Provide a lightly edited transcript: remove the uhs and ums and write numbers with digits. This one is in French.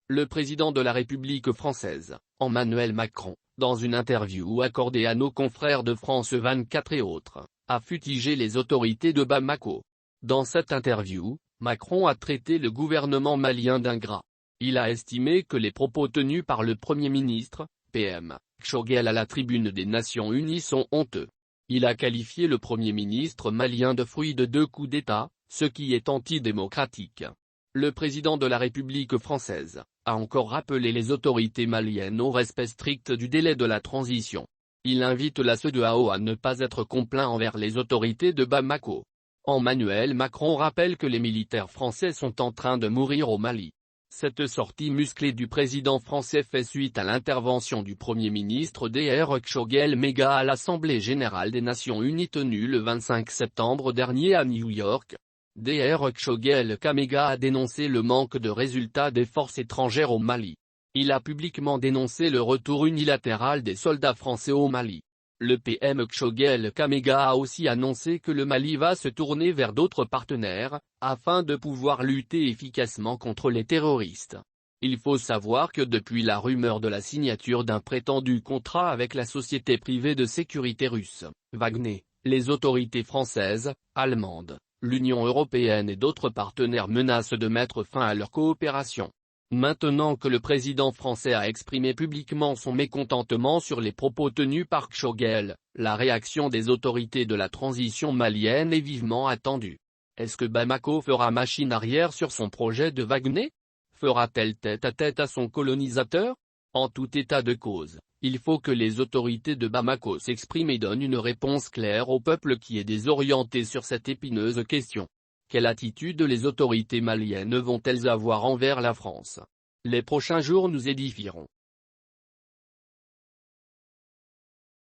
Le président de la République française, Emmanuel Macron, dans une interview accordée à nos confrères de France 24 et autres, a fustigé les autorités de Bamako. Dans cette interview, Macron a traité le gouvernement malien d'ingrat. Il a estimé que les propos tenus par le Premier ministre, PM, Choguel à la tribune des Nations Unies sont honteux. Il a qualifié le Premier ministre malien de fruit de 2 coups d'État, ce qui est antidémocratique. Le président de la République française a encore rappelé les autorités maliennes au respect strict du délai de la transition. Il invite la CEDEAO à ne pas être complaint envers les autorités de Bamako. Emmanuel Macron rappelle que les militaires français sont en train de mourir au Mali. Cette sortie musclée du président français fait suite à l'intervention du Premier ministre Dr Choguel Mega à l'Assemblée générale des Nations Unies tenue le 25 septembre dernier à New York. Dr Choguel Mega a dénoncé le manque de résultats des forces étrangères au Mali. Il a publiquement dénoncé le retour unilatéral des soldats français au Mali. Le PM Choguel Mega a aussi annoncé que le Mali va se tourner vers d'autres partenaires, afin de pouvoir lutter efficacement contre les terroristes. Il faut savoir que depuis la rumeur de la signature d'un prétendu contrat avec la société privée de sécurité russe, Wagner, les autorités françaises, allemandes, l'Union européenne et d'autres partenaires menacent de mettre fin à leur coopération. Maintenant que le président français a exprimé publiquement son mécontentement sur les propos tenus par Choguel, la réaction des autorités de la transition malienne est vivement attendue. Est-ce que Bamako fera machine arrière sur son projet de Wagner? Fera-t-elle tête à son colonisateur? En tout état de cause, il faut que les autorités de Bamako s'expriment et donnent une réponse claire au peuple qui est désorienté sur cette épineuse question. Quelle attitude les autorités maliennes vont-elles avoir envers la France? Les prochains jours nous édifieront.